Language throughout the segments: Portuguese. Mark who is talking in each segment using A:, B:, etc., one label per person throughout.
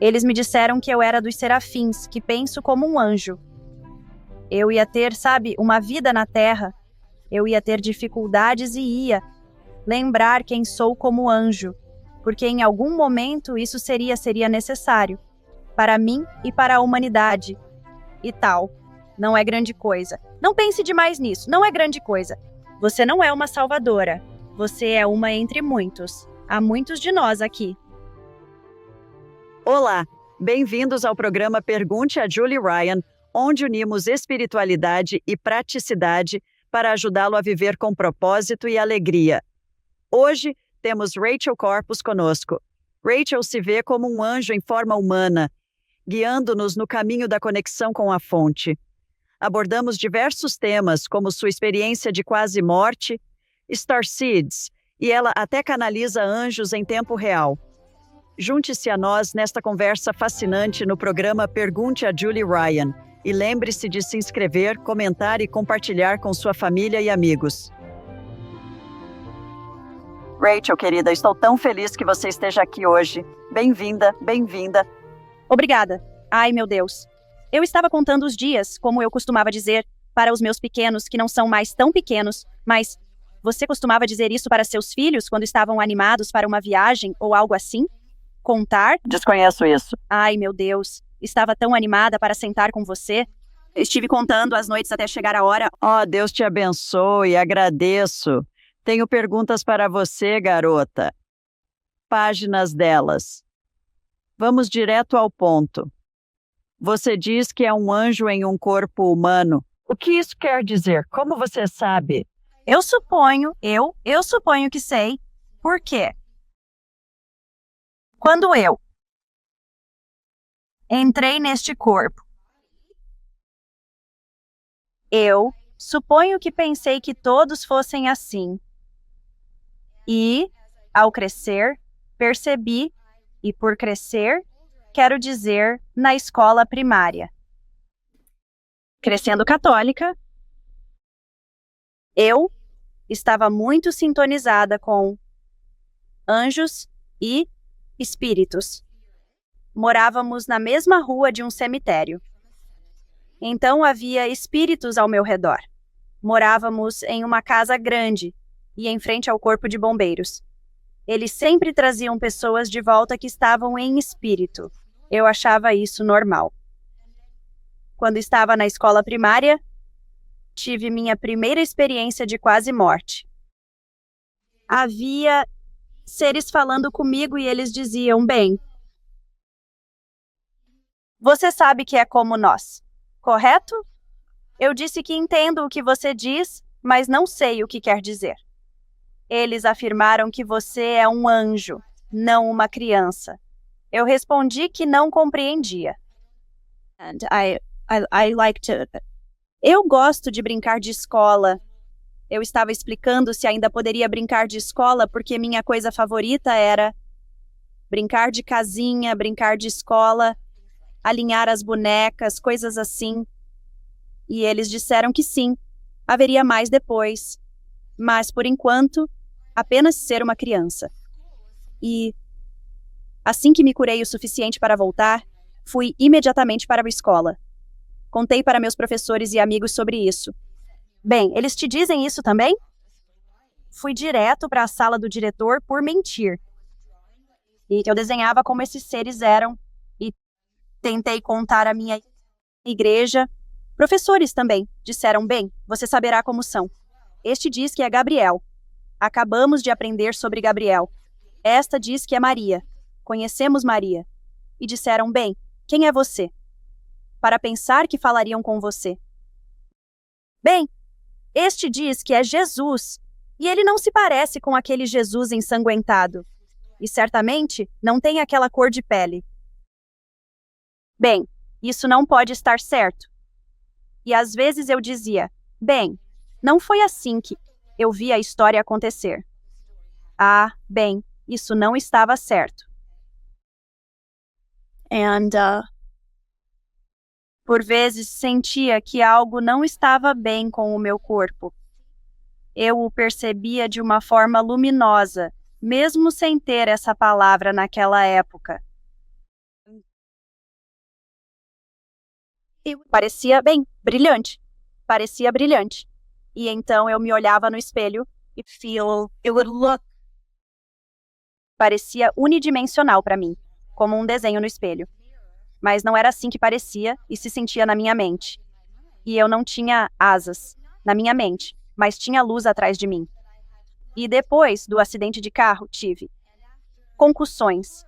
A: Eles me disseram que eu era dos serafins, que penso como um anjo. Eu ia ter, sabe, uma vida na terra. Eu ia ter dificuldades e ia lembrar quem sou como anjo, porque em algum momento isso seria necessário, para mim e para a humanidade. E tal. Não é grande coisa. Não pense demais nisso, não é grande coisa. Você não é uma salvadora. Você é uma entre muitos. Há muitos de nós aqui.
B: Olá, bem-vindos ao programa Pergunte a Julie Ryan, onde unimos espiritualidade e praticidade para ajudá-lo a viver com propósito e alegria. Hoje, temos Rachel Corpus conosco. Rachel se vê como um anjo em forma humana, guiando-nos no caminho da conexão com a fonte. Abordamos diversos temas, como sua experiência de quase morte, Starseeds, e ela até canaliza anjos em tempo real. Junte-se a nós nesta conversa fascinante no programa Pergunte a Julie Ryan e lembre-se de se inscrever, comentar e compartilhar com sua família e amigos. Rachel, querida, estou tão feliz que você esteja aqui hoje. Bem-vinda, bem-vinda.
A: Obrigada. Ai, meu Deus. Eu estava contando os dias, como eu costumava dizer, para os meus pequenos, que não são mais tão pequenos, mas você costumava dizer isso para seus filhos quando estavam animados para uma viagem ou algo assim? Contar?
B: Desconheço isso.
A: Ai, meu Deus. Estava tão animada para sentar com você. Estive contando as noites até chegar a hora.
B: Oh, Deus te abençoe, agradeço. Tenho perguntas para você, garota. Páginas delas. Vamos direto ao ponto. Você diz que é um anjo em um corpo humano. O que isso quer dizer? Como você sabe?
A: Eu suponho que sei. Por quê? Quando eu entrei neste corpo, eu suponho que pensei que todos fossem assim. E, ao crescer, percebi, e por crescer, quero dizer, na escola primária. Crescendo católica, eu estava muito sintonizada com anjos e espíritos. Morávamos na mesma rua de um cemitério. Então havia espíritos ao meu redor. Morávamos em uma casa grande e em frente ao corpo de bombeiros. Eles sempre traziam pessoas de volta que estavam em espírito. Eu achava isso normal. Quando estava na escola primária, tive minha primeira experiência de quase morte. Havia seres falando comigo e eles diziam, bem, você sabe que é como nós, correto? Eu disse que entendo o que você diz, mas não sei o que quer dizer. Eles afirmaram que você é um anjo, não uma criança. Eu respondi que não compreendia. And I like to... Eu gosto de brincar de escola. Eu estava explicando se ainda poderia brincar de escola porque minha coisa favorita era brincar de casinha, brincar de escola, alinhar as bonecas, coisas assim. E eles disseram que sim, haveria mais depois. Mas, por enquanto, apenas ser uma criança. E, assim que me curei o suficiente para voltar, fui imediatamente para a escola. Contei para meus professores e amigos sobre isso. Bem, eles te dizem isso também? Fui direto para a sala do diretor por mentir. E eu desenhava como esses seres eram. E tentei contar à minha igreja. Professores também disseram, bem, você saberá como são. Este diz que é Gabriel. Acabamos de aprender sobre Gabriel. Esta diz que é Maria. Conhecemos Maria. E disseram, bem, quem é você? Para pensar que falariam com você. Bem, este diz que é Jesus, e ele não se parece com aquele Jesus ensanguentado. E certamente não tem aquela cor de pele. Bem, isso não pode estar certo. E às vezes eu dizia, bem, não foi assim que eu vi a história acontecer. Ah, bem, isso não estava certo. Por vezes sentia que algo não estava bem com o meu corpo. Eu o percebia de uma forma luminosa, mesmo sem ter essa palavra naquela época. Parecia, bem, brilhante. Parecia brilhante. E então eu me olhava no espelho e parecia unidimensional para mim, como um desenho no espelho. Mas não era assim que parecia e se sentia na minha mente. E eu não tinha asas na minha mente, mas tinha luz atrás de mim. E depois do acidente de carro, tive concussões.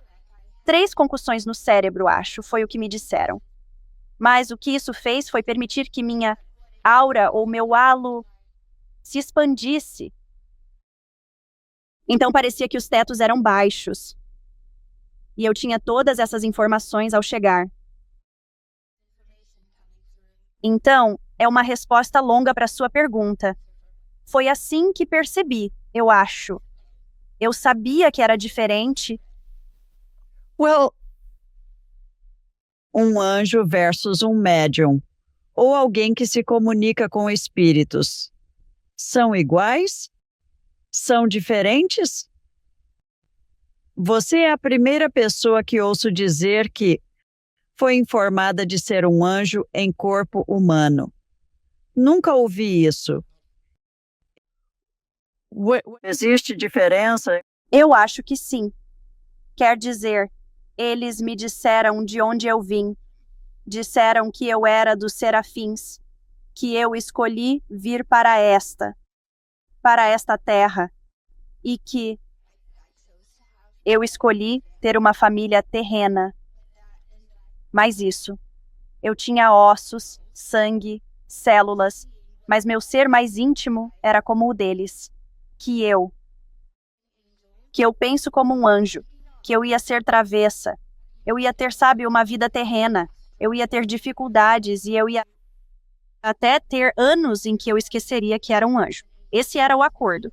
A: 3 concussões no cérebro, acho, foi o que me disseram. Mas o que isso fez foi permitir que minha aura ou meu halo se expandisse. Então parecia que os tetos eram baixos. E eu tinha todas essas informações ao chegar. Então, é uma resposta longa para sua pergunta. Foi assim que percebi, eu acho. Eu sabia que era diferente.
B: Um anjo versus um médium, ou alguém que se comunica com espíritos. São iguais? São diferentes? Você é a primeira pessoa que ouço dizer que foi informada de ser um anjo em corpo humano. Nunca ouvi isso. Existe diferença?
A: Eu acho que sim. Quer dizer, eles me disseram de onde eu vim. Disseram que eu era dos serafins, que eu escolhi vir para esta terra, e que eu escolhi ter uma família terrena. Mas isso, eu tinha ossos, sangue, células, mas meu ser mais íntimo era como o deles, que eu penso como um anjo, que eu ia ser travessa, eu ia ter, sabe, uma vida terrena, eu ia ter dificuldades e eu ia até ter anos em que eu esqueceria que era um anjo. Esse era o acordo.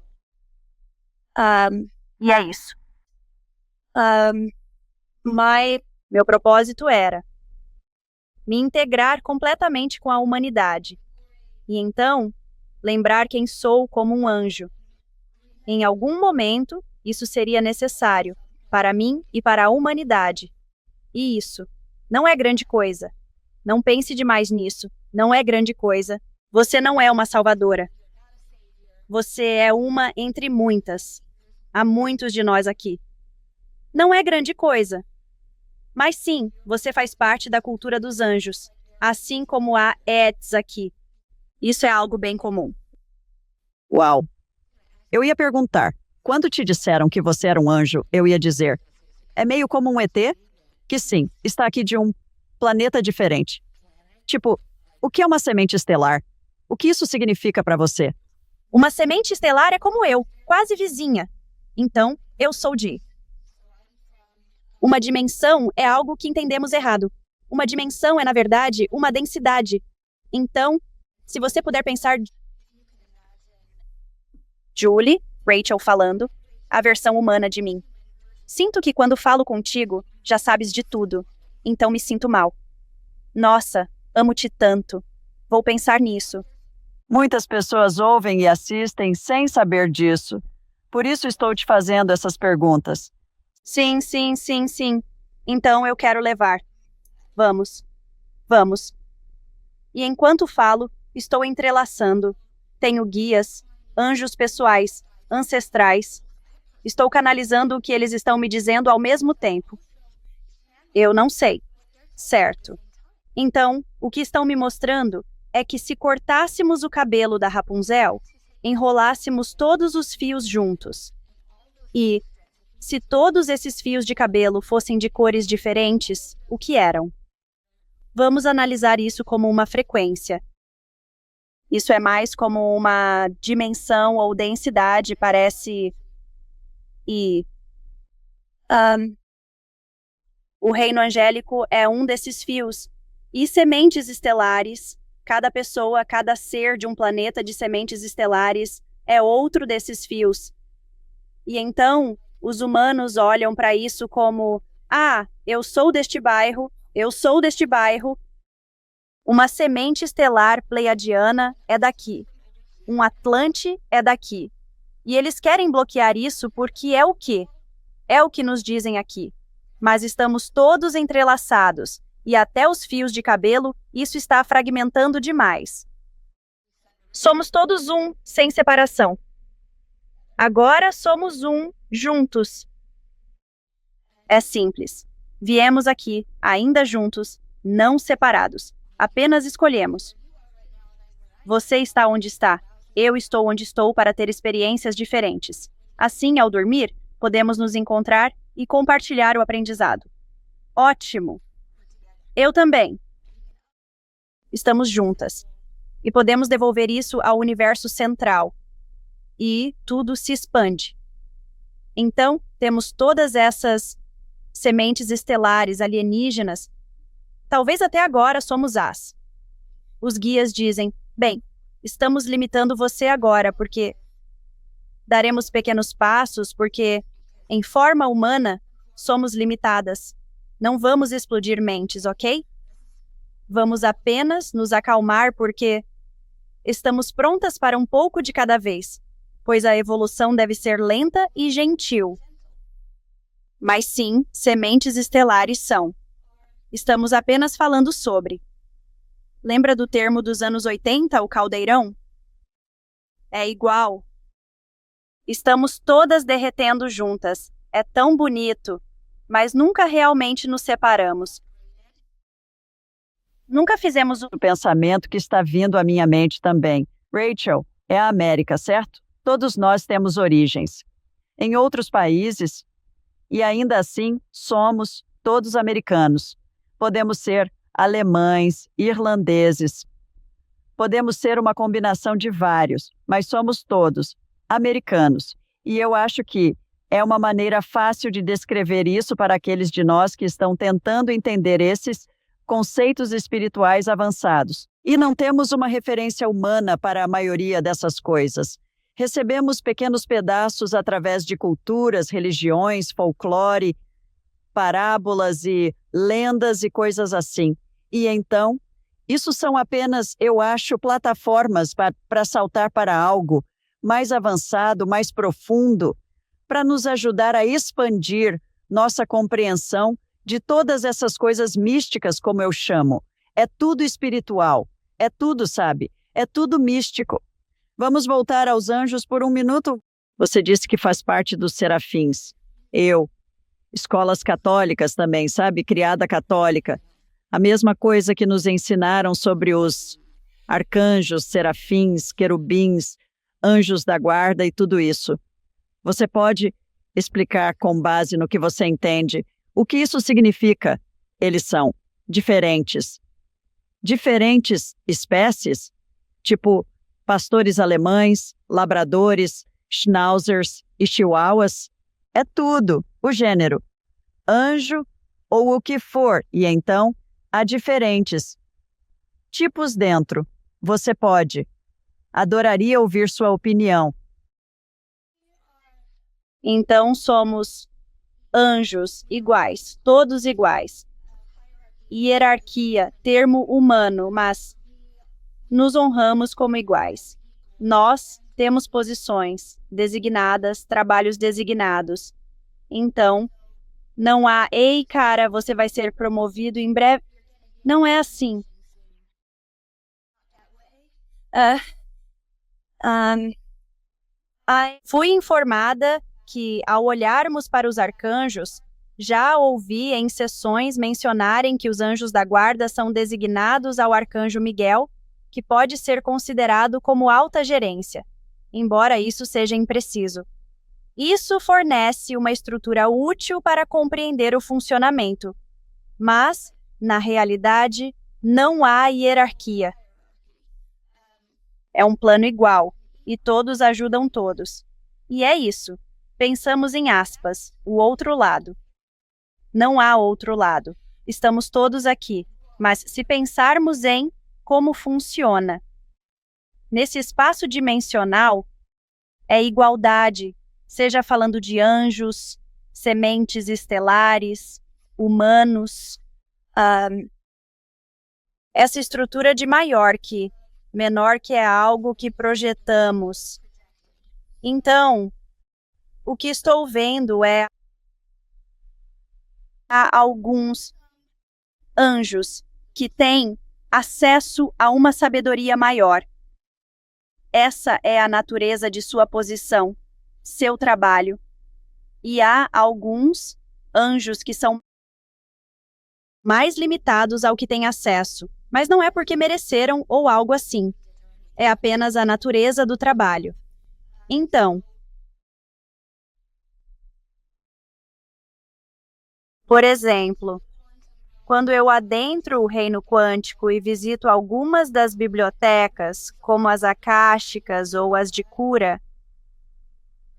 A: E é isso. Mas meu propósito era me integrar completamente com a humanidade. E então, lembrar quem sou como um anjo. Em algum momento, isso seria necessário para mim e para a humanidade. E isso não é grande coisa. Não pense demais nisso. Não é grande coisa. Você não é uma salvadora. Você é uma entre muitas. Há muitos de nós aqui. Não é grande coisa. Mas sim, você faz parte da cultura dos anjos, assim como há Eds aqui. Isso é algo bem comum.
B: Uau! Eu ia perguntar, quando te disseram que você era um anjo, eu ia dizer, é meio como um ET? Que sim, está aqui de um planeta diferente. Tipo, o que é uma semente estelar? O que isso significa para você?
A: Uma semente estelar é como eu, quase vizinha. Então, eu sou de... Uma dimensão é algo que entendemos errado. Uma dimensão é, na verdade, uma densidade. Então, se você puder pensar... Julie, Rachel falando, a versão humana de mim. Sinto que quando falo contigo, já sabes de tudo. Então me sinto mal. Nossa, amo-te tanto. Vou pensar nisso.
B: Muitas pessoas ouvem e assistem sem saber disso. Por isso estou te fazendo essas perguntas.
A: Sim, sim, sim, sim. Então eu quero levar. Vamos. Vamos. E enquanto falo, estou entrelaçando. Tenho guias, anjos pessoais, ancestrais. Estou canalizando o que eles estão me dizendo ao mesmo tempo. Eu não sei. Certo. Então, o que estão me mostrando é que se cortássemos o cabelo da Rapunzel, enrolássemos todos os fios juntos. E, se todos esses fios de cabelo fossem de cores diferentes, o que eram? Vamos analisar isso como uma frequência. Isso é mais como uma dimensão ou densidade, parece... E... o reino angélico é um desses fios. E sementes estelares, cada pessoa, cada ser de um planeta de sementes estelares é outro desses fios. E então, os humanos olham para isso como: ah, eu sou deste bairro, eu sou deste bairro. Uma semente estelar pleiadiana é daqui. Um Atlante é daqui. E eles querem bloquear isso porque é o quê? É o que nos dizem aqui. mas estamos todos entrelaçados, e até os fios de cabelo, isso está fragmentando demais. Somos todos um, sem separação. Agora somos um, juntos. É simples. Viemos aqui, ainda juntos, não separados. Apenas escolhemos. Você está onde está. Eu estou onde estou para ter experiências diferentes. Assim, ao dormir, podemos nos encontrar e compartilhar o aprendizado. Ótimo! Eu também. Estamos juntas. E podemos devolver isso ao universo central. E tudo se expande. Então, temos todas essas sementes estelares alienígenas. Talvez até agora somos as. Os guias dizem, bem, estamos limitando você agora, porque daremos pequenos passos, porque, em forma humana, somos limitadas. Não vamos explodir mentes, ok? Vamos apenas nos acalmar porque estamos prontas para um pouco de cada vez, pois a evolução deve ser lenta e gentil. Mas sim, sementes estelares são. Estamos apenas falando sobre. Lembra do termo dos anos 80, o caldeirão? É igual. Estamos todas derretendo juntas. É tão bonito, mas nunca realmente nos separamos. Nunca fizemos
B: O pensamento que está vindo à minha mente também. Rachel, é a América, certo? Todos nós temos origens. Em outros países, e ainda assim, somos todos americanos. Podemos ser alemães, irlandeses. Podemos ser uma combinação de vários, mas somos todos americanos. E eu acho que é uma maneira fácil de descrever isso para aqueles de nós que estão tentando entender esses conceitos espirituais avançados. E não temos uma referência humana para a maioria dessas coisas. Recebemos pequenos pedaços através de culturas, religiões, folclore, parábolas e lendas e coisas assim. E então, isso são apenas, eu acho, plataformas para saltar para algo mais avançado, mais profundo, para nos ajudar a expandir nossa compreensão de todas essas coisas místicas, como eu chamo. É tudo espiritual, é tudo, sabe? É tudo místico. Vamos voltar aos anjos por um minuto? Você disse que faz parte dos serafins. Escolas católicas também, sabe? Criada católica. A mesma coisa que nos ensinaram sobre os arcanjos, serafins, querubins, anjos da guarda e tudo isso. Você pode explicar com base no que você entende o que isso significa? Eles são diferentes. Diferentes espécies? Tipo pastores alemães, labradores, schnauzers e chihuahuas? É tudo, o gênero. Anjo ou o que for, e então há diferentes tipos dentro. Você pode. Adoraria ouvir sua opinião.
A: Então somos anjos iguais, todos iguais. Hierarquia, termo humano, mas nos honramos como iguais. Nós temos posições designadas, trabalhos designados. Então, não há, ei, cara, você vai ser promovido em breve. Não é assim. Fui informada que, ao olharmos para os arcanjos, já ouvi em sessões mencionarem que os anjos da guarda são designados ao arcanjo Miguel, que pode ser considerado como alta gerência, embora isso seja impreciso. Isso fornece uma estrutura útil para compreender o funcionamento, mas, na realidade, não há hierarquia. É um plano igual, e todos ajudam todos. E é isso. Pensamos em aspas, o outro lado. Não há outro lado. Estamos todos aqui, mas se pensarmos em como funciona. Nesse espaço dimensional, é igualdade, seja falando de anjos, sementes estelares, humanos. Essa estrutura de maior que, menor que é algo que projetamos. Então, o que estou vendo é há alguns anjos que têm acesso a uma sabedoria maior. Essa é a natureza de sua posição, seu trabalho. E há alguns anjos que são mais limitados ao que têm acesso, mas não é porque mereceram ou algo assim. É apenas a natureza do trabalho. Então, por exemplo, quando eu adentro o reino quântico e visito algumas das bibliotecas, como as akáshicas ou as de cura,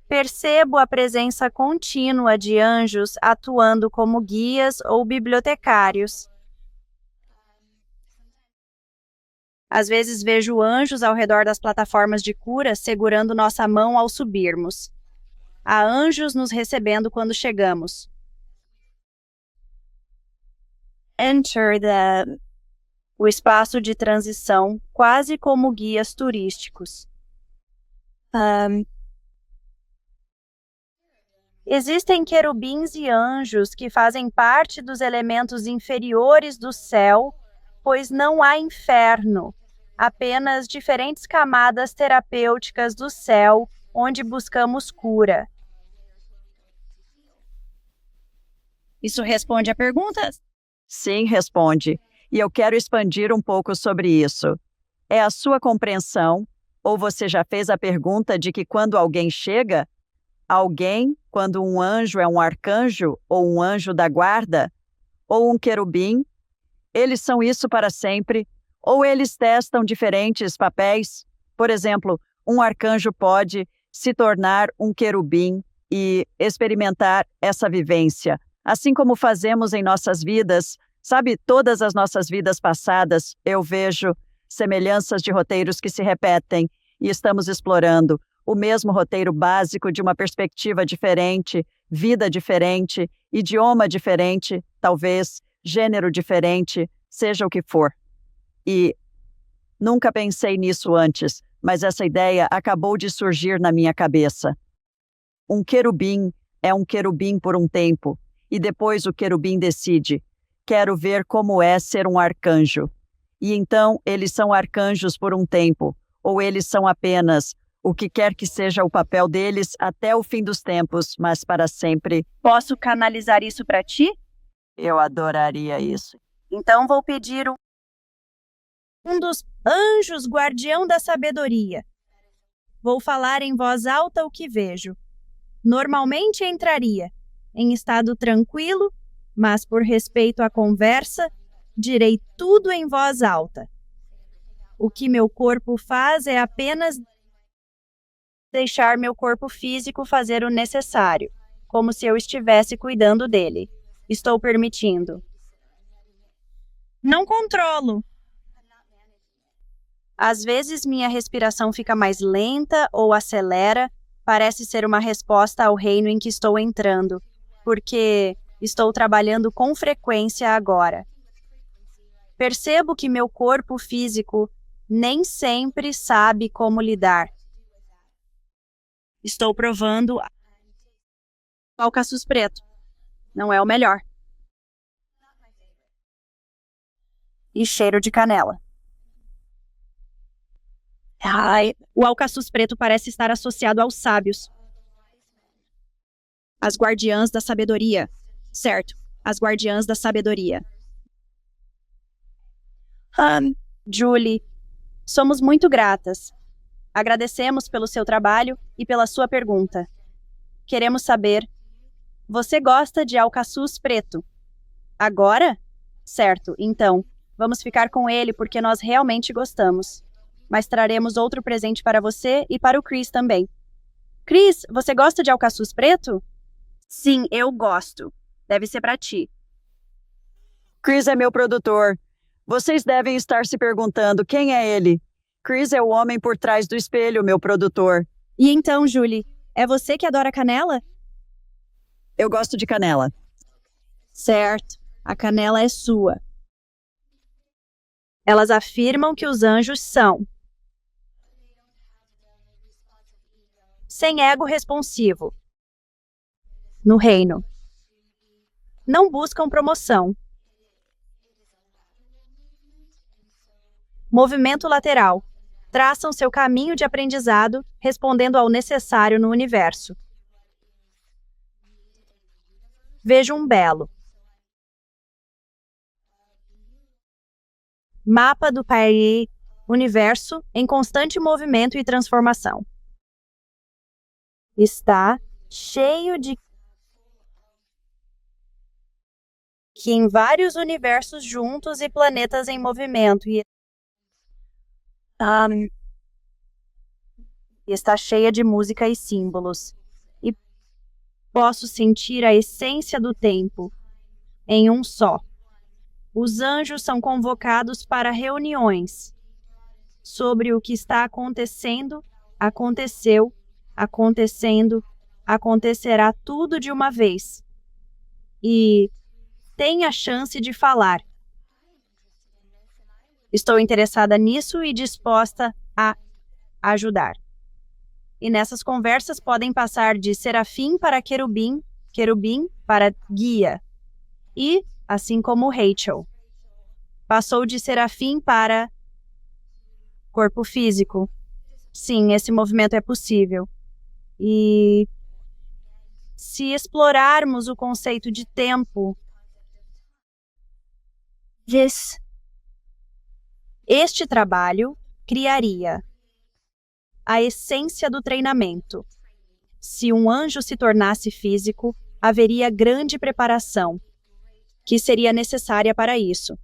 A: percebo a presença contínua de anjos atuando como guias ou bibliotecários. Às vezes vejo anjos ao redor das plataformas de cura segurando nossa mão ao subirmos. Há anjos nos recebendo quando chegamos. Enter o espaço de transição, quase como guias turísticos. Existem querubins e anjos que fazem parte dos elementos inferiores do céu, pois não há inferno, apenas diferentes camadas terapêuticas do céu, onde buscamos cura. Isso responde a perguntas?
B: Sim, responde. E eu quero expandir um pouco sobre isso. É a sua compreensão, ou você já fez a pergunta de que quando alguém chega, quando um anjo é um arcanjo, ou um anjo da guarda, ou um querubim, eles são isso para sempre, ou eles testam diferentes papéis. Por exemplo, um arcanjo pode se tornar um querubim e experimentar essa vivência, assim como fazemos em nossas vidas. Sabe, todas as nossas vidas passadas, eu vejo semelhanças de roteiros que se repetem e estamos explorando o mesmo roteiro básico de uma perspectiva diferente, vida diferente, idioma diferente, talvez gênero diferente, seja o que for. E nunca pensei nisso antes, mas essa ideia acabou de surgir na minha cabeça. Um querubim é um querubim por um tempo, e depois o querubim decide: quero ver como é ser um arcanjo. E então eles são arcanjos por um tempo, ou eles são apenas o que quer que seja o papel deles até o fim dos tempos, mas para sempre.
A: Posso canalizar isso para ti?
B: Eu adoraria isso.
A: Então vou pedir um dos anjos guardião da sabedoria. Vou falar em voz alta o que vejo. Normalmente entraria em estado tranquilo, mas por respeito à conversa, direi tudo em voz alta. O que meu corpo faz é apenas deixar meu corpo físico fazer o necessário, como se eu estivesse cuidando dele. Estou permitindo. Não controlo. Às vezes minha respiração fica mais lenta ou acelera, parece ser uma resposta ao reino em que estou entrando, porque estou trabalhando com frequência agora. Percebo que meu corpo físico nem sempre sabe como lidar. Estou provando alcaçuz preto. Não é o melhor. E cheiro de canela. Ai, o alcaçuz preto parece estar associado aos sábios. As guardiãs da sabedoria. Certo, as guardiãs da sabedoria. Julie, somos muito gratas. Agradecemos pelo seu trabalho e pela sua pergunta. Queremos saber, você gosta de alcaçuz preto? Agora? Certo, então, vamos ficar com ele porque nós realmente gostamos. Mas traremos outro presente para você e para o Chris também. Chris, você gosta de alcaçuz preto? Sim, eu gosto. Deve ser para ti.
B: Chris é meu produtor. Vocês devem estar se perguntando quem é ele. Chris é o homem por trás do espelho, meu produtor.
A: E então, Julie, é você que adora canela?
B: Eu gosto de canela.
A: Certo, a canela é sua. Elas afirmam que os anjos são sem ego responsivo no reino. Não buscam promoção. Movimento lateral. Traçam seu caminho de aprendizado, respondendo ao necessário no universo. Vejo um belo mapa do país, universo em constante movimento e transformação. Está cheio de que em vários universos juntos e planetas em movimento e está cheia de música e símbolos. E posso sentir a essência do tempo em um só. Os anjos são convocados para reuniões sobre o que está acontecendo, aconteceu, acontecendo, acontecerá tudo de uma vez. E tem a chance de falar. Estou interessada nisso e disposta a ajudar. E nessas conversas podem passar de serafim para querubim, querubim para guia. E, assim como Rachel, passou de serafim para corpo físico. Sim, esse movimento é possível. E se explorarmos o conceito de tempo, este trabalho criaria a essência do treinamento. Se um anjo se tornasse físico, haveria grande preparação que seria necessária para isso.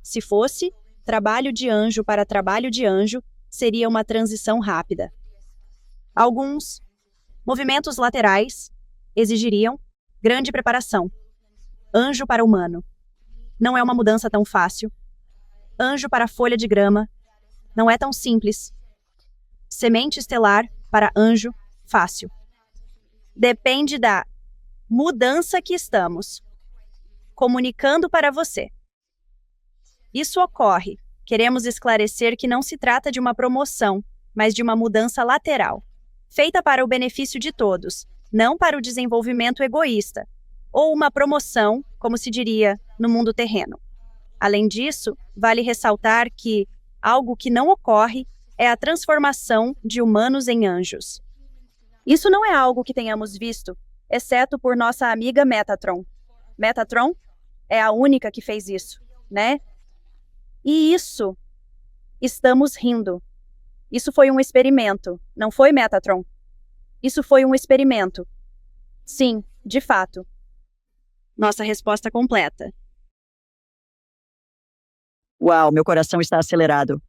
A: Se fosse trabalho de anjo para trabalho de anjo, seria uma transição rápida. Alguns movimentos laterais exigiriam grande preparação. Anjo para humano. Não é uma mudança tão fácil. Anjo para folha de grama. Não é tão simples. Semente estelar para anjo, fácil. Depende da mudança que estamos comunicando para você. Isso ocorre. Queremos esclarecer que não se trata de uma promoção, mas de uma mudança lateral, feita para o benefício de todos, não para o desenvolvimento egoísta, ou uma promoção, como se diria, no mundo terreno. Além disso, vale ressaltar que algo que não ocorre é a transformação de humanos em anjos. Isso não é algo que tenhamos visto, exceto por nossa amiga Metatron. Metatron é a única que fez isso, né? E isso, estamos rindo. Isso foi um experimento, não foi, Metatron? Isso foi um experimento. Sim, de fato. Nossa resposta completa.
B: Uau, meu coração está acelerado.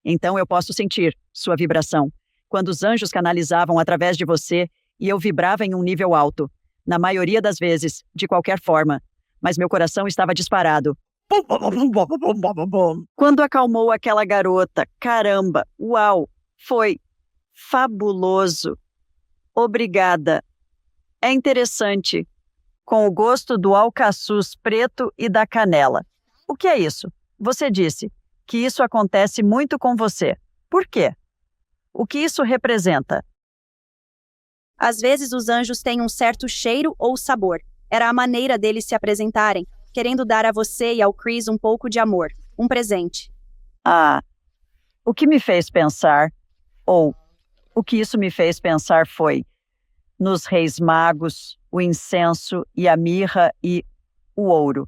B: Então eu posso sentir sua vibração. Quando os anjos canalizavam através de você e eu vibrava em um nível alto. Na maioria das vezes, de qualquer forma. Mas meu coração estava disparado. Quando acalmou aquela garota, caramba, uau, foi fabuloso. Obrigada. É interessante. Com o gosto do alcaçuz preto e da canela. O que é isso? Você disse que isso acontece muito com você. Por quê? O que isso representa?
A: Às vezes os anjos têm um certo cheiro ou sabor. Era a maneira deles se apresentarem, querendo dar a você e ao Chris um pouco de amor, um presente.
B: O que me fez pensar, ou o que isso me fez pensar foi nos reis magos, o incenso e a mirra e o ouro.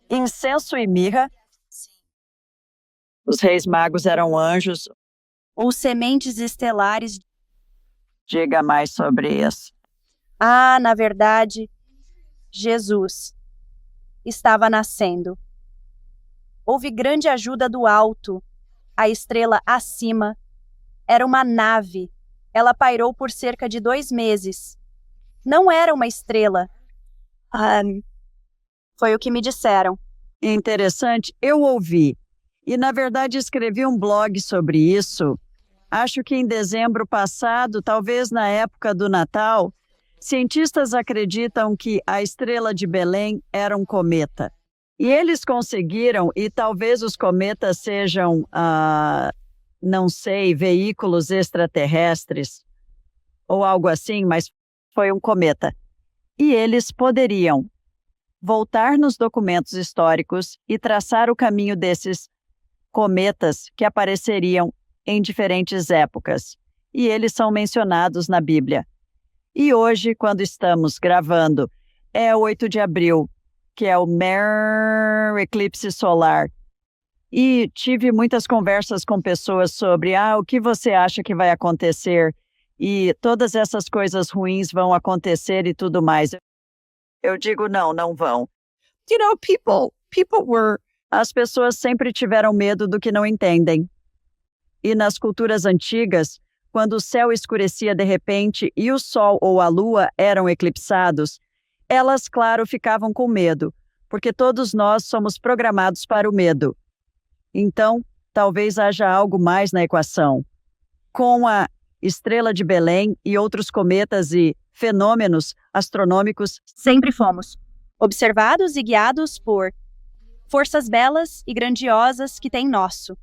B: Incenso e mirra? Os reis magos eram anjos.
A: Ou sementes estelares.
B: Diga mais sobre isso.
A: Na verdade, Jesus estava nascendo. Houve grande ajuda do alto. A estrela acima era uma nave. Ela pairou por cerca de 2 meses. Não era uma estrela. Foi o que me disseram.
B: Interessante, eu ouvi. E, na verdade, escrevi um blog sobre isso. Acho que em dezembro passado, talvez na época do Natal, cientistas acreditam que a estrela de Belém era um cometa. E eles conseguiram, e talvez os cometas sejam, não sei, veículos extraterrestres, ou algo assim, mas foi um cometa. E eles poderiam voltar nos documentos históricos e traçar o caminho desses cometas que apareceriam em diferentes épocas, e eles são mencionados na Bíblia. E hoje, quando estamos gravando, é 8 de abril, que é o maior eclipse solar. E tive muitas conversas com pessoas sobre o que você acha que vai acontecer, e todas essas coisas ruins vão acontecer e tudo mais. Eu digo, não vão. As pessoas sempre tiveram medo do que não entendem. E nas culturas antigas, quando o céu escurecia de repente e o sol ou a lua eram eclipsados, elas, claro, ficavam com medo, porque todos nós somos programados para o medo. Então, talvez haja algo mais na equação. Com a estrela de Belém e outros cometas e fenômenos astronômicos,
A: Sempre fomos observados e guiados por forças belas e grandiosas que têm nosso,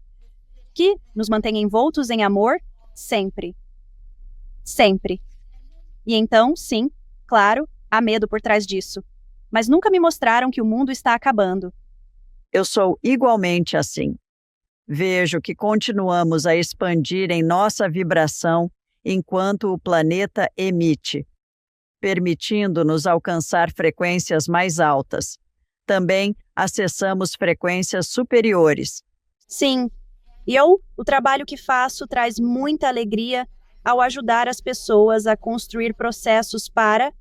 A: que nos mantêm envoltos em amor sempre. Sempre. E então, sim, claro, há medo por trás disso. Mas nunca me mostraram que o mundo está acabando.
B: eu sou igualmente assim. Vejo que continuamos a expandir em nossa vibração enquanto o planeta emite, permitindo-nos alcançar frequências mais altas. Também acessamos frequências superiores.
A: Sim, e o trabalho que faço traz muita alegria ao ajudar as pessoas a construir processos para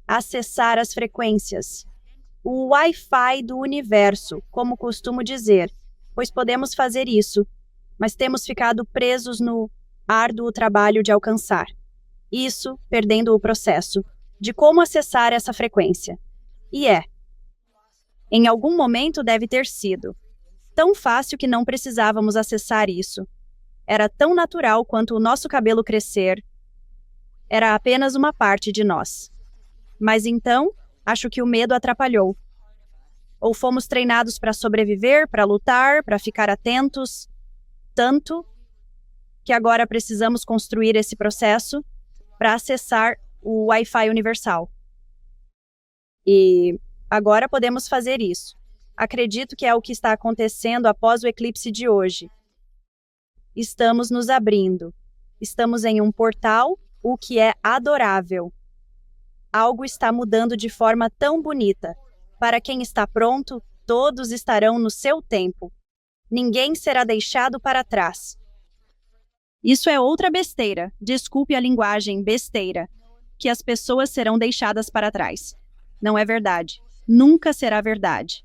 A: acessar as frequências. O Wi-Fi do universo, como costumo dizer, pois podemos fazer isso, mas temos ficado presos no árduo trabalho de alcançar. Isso, perdendo o processo de como acessar essa frequência. E em algum momento deve ter sido tão fácil que não precisávamos acessar isso. Era tão natural quanto o nosso cabelo crescer. Era apenas uma parte de nós. Mas então, acho que o medo atrapalhou. Ou fomos treinados para sobreviver, para lutar, para ficar atentos, tanto que agora precisamos construir esse processo para acessar o Wi-Fi universal. E agora podemos fazer isso. Acredito que é o que está acontecendo após o eclipse de hoje. Estamos nos abrindo. Estamos em um portal, o que é adorável. Algo está mudando de forma tão bonita. Para quem está pronto, todos estarão no seu tempo. Ninguém será deixado para trás. Isso é outra besteira, desculpe a linguagem, besteira, que as pessoas serão deixadas para trás. Não é verdade. Nunca será verdade.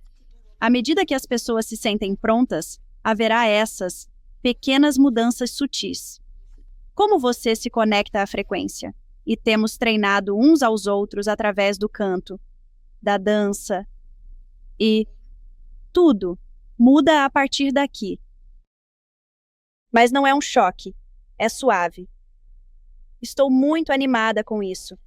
A: À medida que as pessoas se sentem prontas, haverá essas pequenas mudanças sutis. Como você se conecta à frequência? E temos treinado uns aos outros através do canto, da dança, e tudo muda a partir daqui. Mas não é um choque, é suave. Estou muito animada com isso.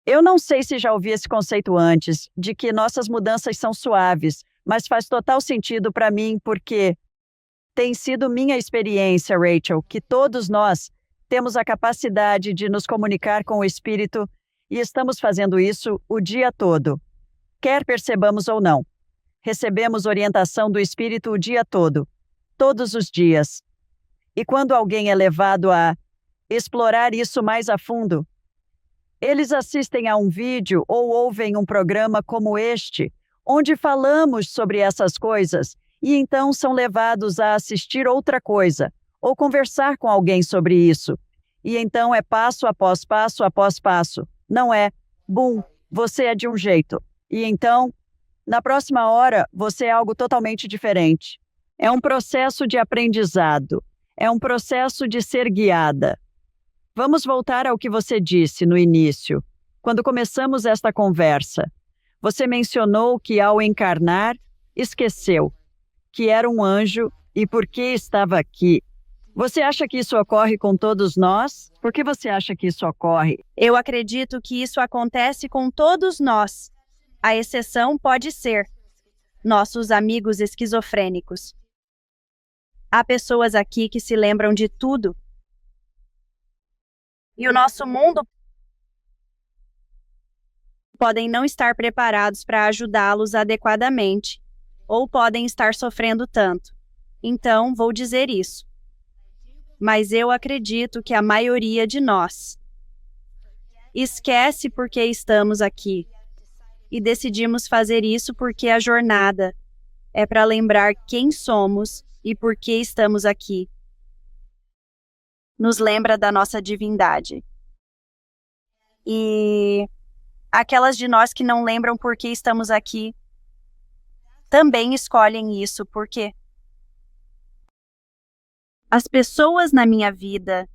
B: Eu não sei se já ouvi esse conceito antes, de que nossas mudanças são suaves, mas faz total sentido para mim porque tem sido minha experiência, Rachel, que todos nós temos a capacidade de nos comunicar com o Espírito e estamos fazendo isso o dia todo. Quer percebamos ou não, recebemos orientação do Espírito o dia todo, todos os dias. E quando alguém é levado a explorar isso mais a fundo, eles assistem a um vídeo ou ouvem um programa como este, onde falamos sobre essas coisas, e então são levados a assistir outra coisa, ou conversar com alguém sobre isso. E então é passo após passo após passo. Não é, bum, você é de um jeito. E então, na próxima hora, você é algo totalmente diferente. É um processo de aprendizado. É um processo de ser guiada. Vamos voltar ao que você disse no início, quando começamos esta conversa. Você mencionou que ao encarnar, esqueceu que era um anjo e por que estava aqui. Você acha que isso ocorre com todos nós? Por que você acha que isso ocorre?
A: Eu acredito que isso acontece com todos nós. A exceção pode ser nossos amigos esquizofrênicos. Há pessoas aqui que se lembram de tudo. E o nosso mundo podem não estar preparados para ajudá-los adequadamente, ou podem estar sofrendo tanto. Então, vou dizer isso. Mas eu acredito que a maioria de nós esquece por que estamos aqui. E decidimos fazer isso porque a jornada é para lembrar quem somos e por que estamos aqui. Nos lembra da nossa divindade. E aquelas de nós que não lembram por que estamos aqui também escolhem isso, porque as pessoas na minha vida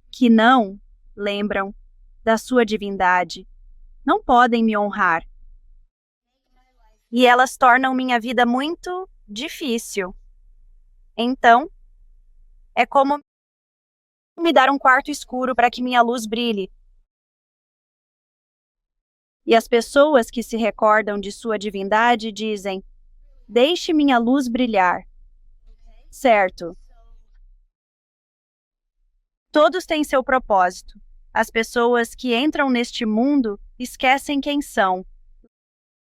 A: que não lembram da sua divindade não podem me honrar. E elas tornam minha vida muito difícil. Então, é como me dar um quarto escuro para que minha luz brilhe. E as pessoas que se recordam de sua divindade dizem: deixe minha luz brilhar. Certo. Todos têm seu propósito. As pessoas que entram neste mundo esquecem quem são.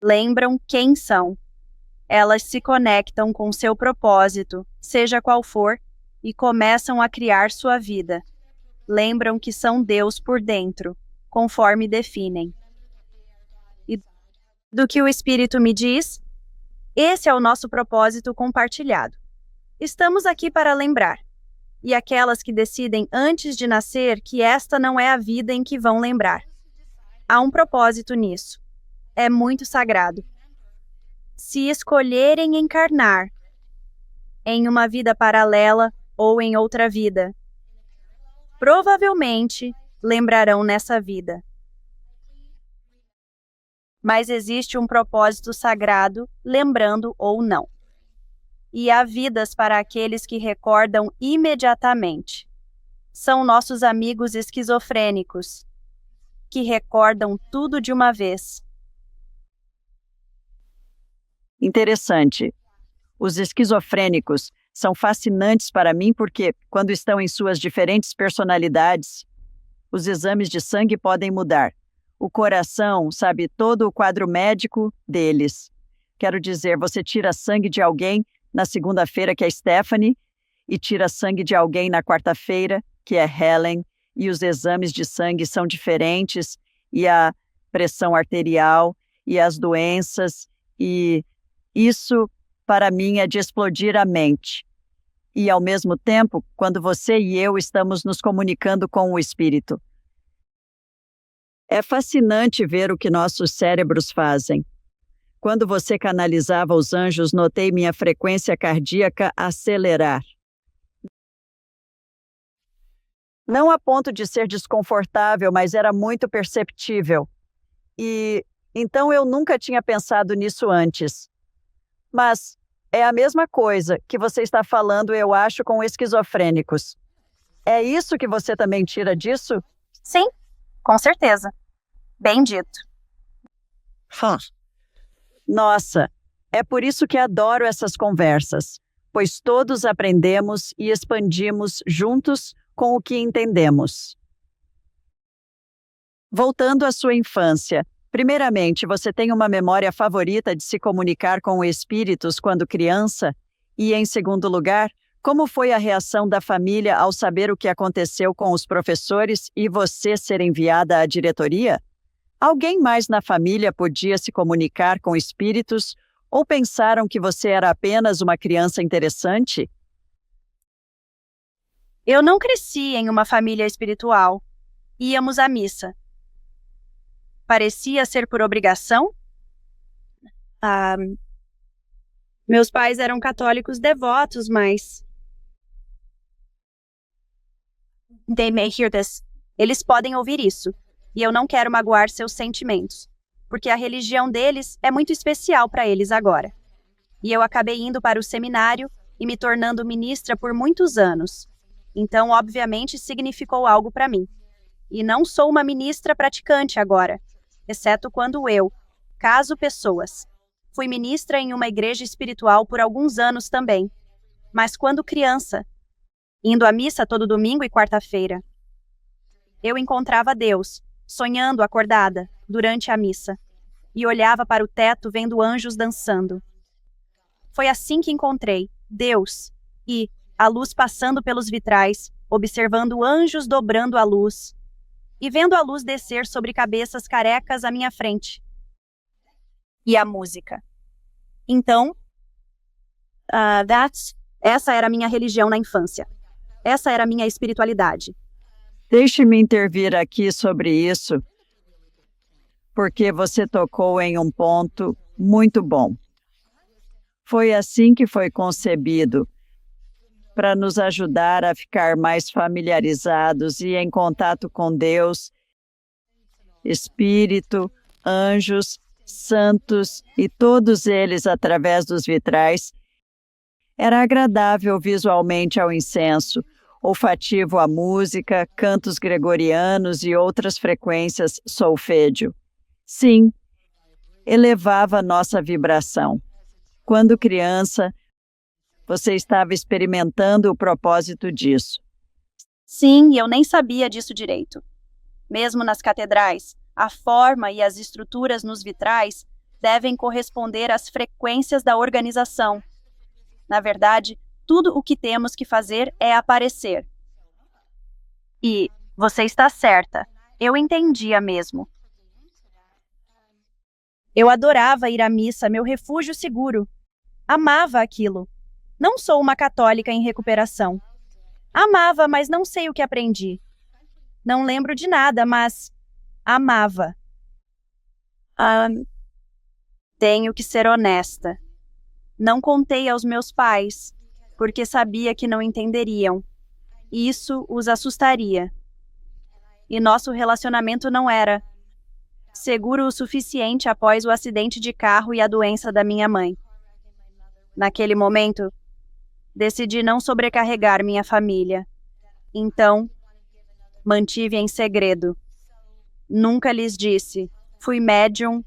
A: Lembram quem são. Elas se conectam com seu propósito, seja qual for, e começam a criar sua vida. Lembram que são Deus por dentro, conforme definem. E do que o Espírito me diz, esse é o nosso propósito compartilhado. Estamos aqui para lembrar. E aquelas que decidem antes de nascer que esta não é a vida em que vão lembrar. Há um propósito nisso. É muito sagrado. Se escolherem encarnar em uma vida paralela ou em outra vida, provavelmente lembrarão nessa vida. Mas existe um propósito sagrado, lembrando ou não. E há vidas para aqueles que recordam imediatamente. São nossos amigos esquizofrênicos, que recordam tudo de uma vez.
B: Interessante. Os esquizofrênicos são fascinantes para mim porque, quando estão em suas diferentes personalidades, os exames de sangue podem mudar. O coração sabe todo o quadro médico deles. Quero dizer, você tira sangue de alguém na segunda-feira, que é Stephanie, e tira sangue de alguém na quarta-feira, que é Helen, e os exames de sangue são diferentes, e a pressão arterial, e as doenças, e isso, para mim, é de explodir a mente. E, ao mesmo tempo, quando você e eu estamos nos comunicando com o Espírito. É fascinante ver o que nossos cérebros fazem. Quando você canalizava os anjos, notei minha frequência cardíaca acelerar. Não a ponto de ser desconfortável, mas era muito perceptível. E então eu nunca tinha pensado nisso antes. Mas é a mesma coisa que você está falando, eu acho, com esquizofrênicos. É isso que você também tira disso?
A: Sim, com certeza. Bem dito.
B: Nossa, é por isso que adoro essas conversas, pois todos aprendemos e expandimos juntos com o que entendemos. Voltando à sua infância, primeiramente, você tem uma memória favorita de se comunicar com espíritos quando criança? E, em segundo lugar, como foi a reação da família ao saber o que aconteceu com os professores e você ser enviada à diretoria? Alguém mais na família podia se comunicar com espíritos ou pensaram que você era apenas uma criança interessante?
A: Eu não cresci em uma família espiritual. Íamos à missa. Parecia ser por obrigação? Meus pais eram católicos devotos, mas... They may hear this. Eles podem ouvir isso. E eu não quero magoar seus sentimentos, porque a religião deles é muito especial para eles agora. E eu acabei indo para o seminário e me tornando ministra por muitos anos. Então, obviamente, significou algo para mim. E não sou uma ministra praticante agora, exceto quando eu caso pessoas. Fui ministra em uma igreja espiritual por alguns anos também, mas quando criança, indo à missa todo domingo e quarta-feira. Eu encontrava Deus, sonhando acordada, durante a missa e olhava para o teto vendo anjos dançando. Foi assim que encontrei Deus e a luz passando pelos vitrais, observando anjos dobrando a luz e vendo a luz descer sobre cabeças carecas à minha frente. E a música. Então, essa era a minha religião na infância. Essa era a minha espiritualidade.
B: Deixe-me intervir aqui sobre isso, porque você tocou em um ponto muito bom. Foi assim que foi concebido, para nos ajudar a ficar mais familiarizados e em contato com Deus, Espírito, anjos, santos e todos eles através dos vitrais. Era agradável visualmente ao incenso, olfativo à música, cantos gregorianos e outras frequências solfégio. Sim, elevava nossa vibração. Quando criança, você estava experimentando o propósito disso.
A: Sim, e eu nem sabia disso direito. Mesmo nas catedrais, a forma e as estruturas nos vitrais devem corresponder às frequências da organização. Na verdade, tudo o que temos que fazer é aparecer. E você está certa, eu entendia mesmo. Eu adorava ir à missa, meu refúgio seguro. Amava aquilo. Não sou uma católica em recuperação. Amava, mas não sei o que aprendi. Não lembro de nada, mas amava. Tenho que ser honesta. Não contei aos meus pais, porque sabia que não entenderiam. Isso os assustaria. E nosso relacionamento não era seguro o suficiente após o acidente de carro e a doença da minha mãe. Naquele momento, decidi não sobrecarregar minha família. Então, mantive em segredo. Nunca lhes disse. Fui médium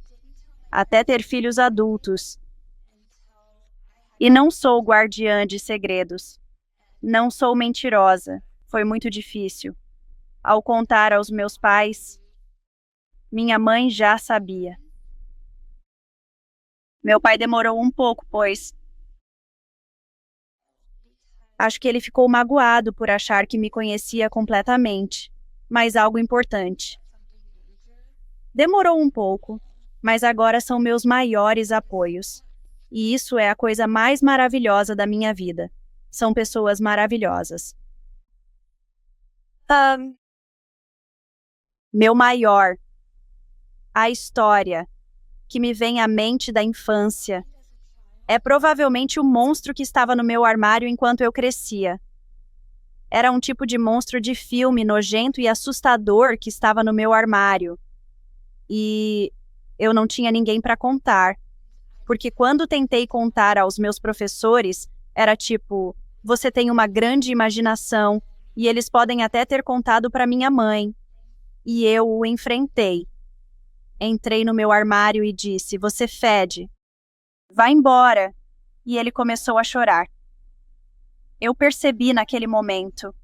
A: até ter filhos adultos. E não sou guardiã de segredos. Não sou mentirosa. Foi muito difícil. Ao contar aos meus pais, minha mãe já sabia. Meu pai demorou um pouco, pois acho que ele ficou magoado por achar que me conhecia completamente, mas algo importante. Demorou um pouco, mas agora são meus maiores apoios. E isso é a coisa mais maravilhosa da minha vida. São pessoas maravilhosas. Meu maior. A história que me vem à mente da infância é provavelmente o monstro que estava no meu armário enquanto eu crescia. Era um tipo de monstro de filme nojento e assustador que estava no meu armário. E eu não tinha ninguém para contar. Porque quando tentei contar aos meus professores, era tipo, você tem uma grande imaginação e eles podem até ter contado para minha mãe. E eu o enfrentei. Entrei no meu armário e disse, você fede. Vá embora. E ele começou a chorar. Eu percebi naquele momento.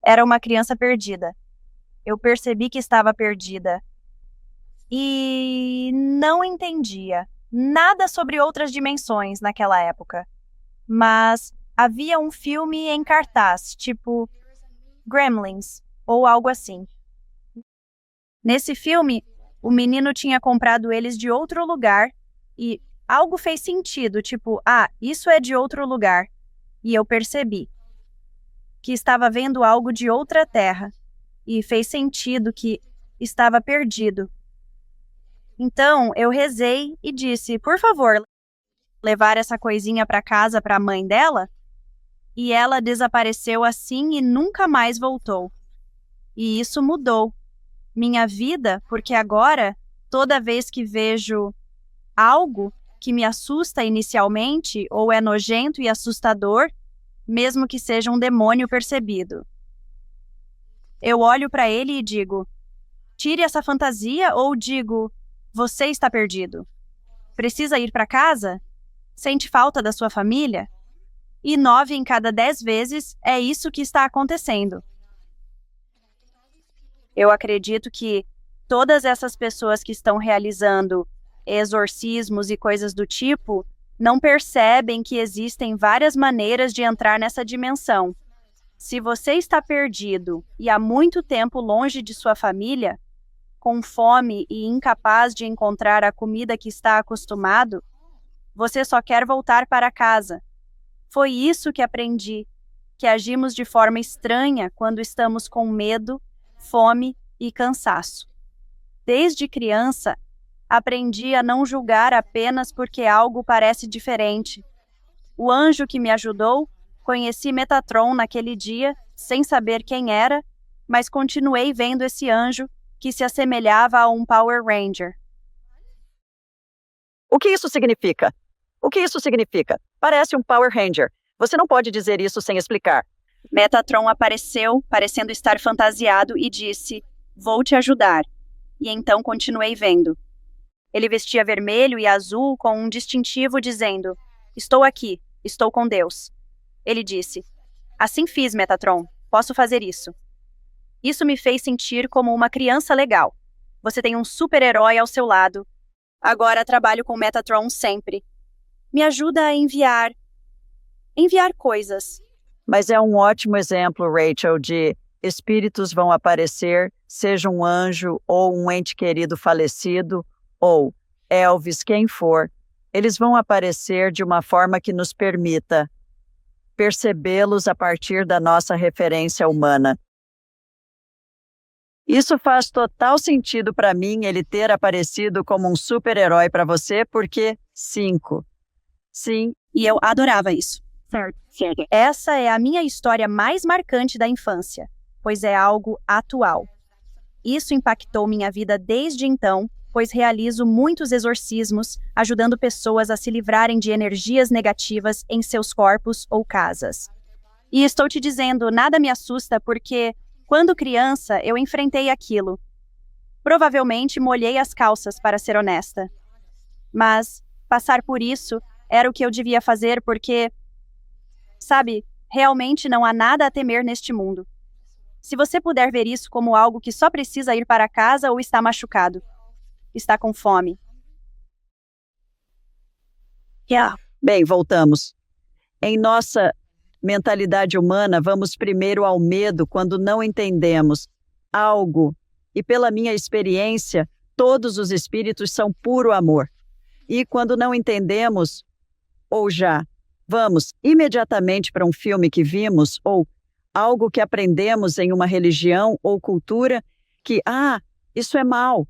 A: Era uma criança perdida. Eu percebi que estava perdida. E não entendia nada sobre outras dimensões naquela época. Mas havia um filme em cartaz, tipo Gremlins, ou algo assim. Nesse filme, o menino tinha comprado eles de outro lugar e algo fez sentido, tipo, isso é de outro lugar. E eu percebi que estava vendo algo de outra terra e fez sentido que estava perdido. Então, eu rezei e disse, por favor, levar essa coisinha para casa para a mãe dela? E ela desapareceu assim e nunca mais voltou. E isso mudou minha vida, porque agora, toda vez que vejo algo que me assusta inicialmente ou é nojento e assustador, mesmo que seja um demônio percebido, eu olho para ele e digo, tire essa fantasia ou digo, você está perdido. Precisa ir para casa? Sente falta da sua família? E 9 em cada 10 vezes é isso que está acontecendo. Eu acredito que todas essas pessoas que estão realizando exorcismos e coisas do tipo não percebem que existem várias maneiras de entrar nessa dimensão. Se você está perdido e há muito tempo longe de sua família, com fome e incapaz de encontrar a comida que está acostumado, você só quer voltar para casa. Foi isso que aprendi, que agimos de forma estranha quando estamos com medo, fome e cansaço. Desde criança, aprendi a não julgar apenas porque algo parece diferente. O anjo que me ajudou, conheci Metatron naquele dia, sem saber quem era, mas continuei vendo esse anjo que se assemelhava a um Power Ranger.
B: O que isso significa? O que isso significa? Parece um Power Ranger. Você não pode dizer isso sem explicar.
A: Metatron apareceu, parecendo estar fantasiado, e disse: "Vou te ajudar." E então continuei vendo. Ele vestia vermelho e azul com um distintivo dizendo: "Estou aqui, estou com Deus." Ele disse: "Assim fiz, Metatron, posso fazer isso." Isso me fez sentir como uma criança legal. Você tem um super-herói ao seu lado. Agora trabalho com Metatron sempre. Me ajuda a enviar coisas.
B: Mas é um ótimo exemplo, Rachel, de espíritos vão aparecer, seja um anjo ou um ente querido falecido, ou Elvis, quem for, eles vão aparecer de uma forma que nos permita percebê-los a partir da nossa referência humana. Isso faz total sentido para mim, ele ter aparecido como um super-herói para você, porque 5. Sim.
A: E eu adorava isso.
B: Certo.
A: Essa é a minha história mais marcante da infância, pois é algo atual. Isso impactou minha vida desde então, pois realizo muitos exorcismos, ajudando pessoas a se livrarem de energias negativas em seus corpos ou casas. E estou te dizendo, nada me assusta porque, quando criança, eu enfrentei aquilo. Provavelmente molhei as calças, para ser honesta. Mas passar por isso era o que eu devia fazer porque, sabe, realmente não há nada a temer neste mundo. Se você puder ver isso como algo que só precisa ir para casa ou está machucado, está com fome.
B: Bem, voltamos. Em nossa mentalidade humana, vamos primeiro ao medo quando não entendemos algo. E pela minha experiência, todos os espíritos são puro amor. E quando não entendemos, ou já vamos imediatamente para um filme que vimos, ou algo que aprendemos em uma religião ou cultura, que, isso é mal,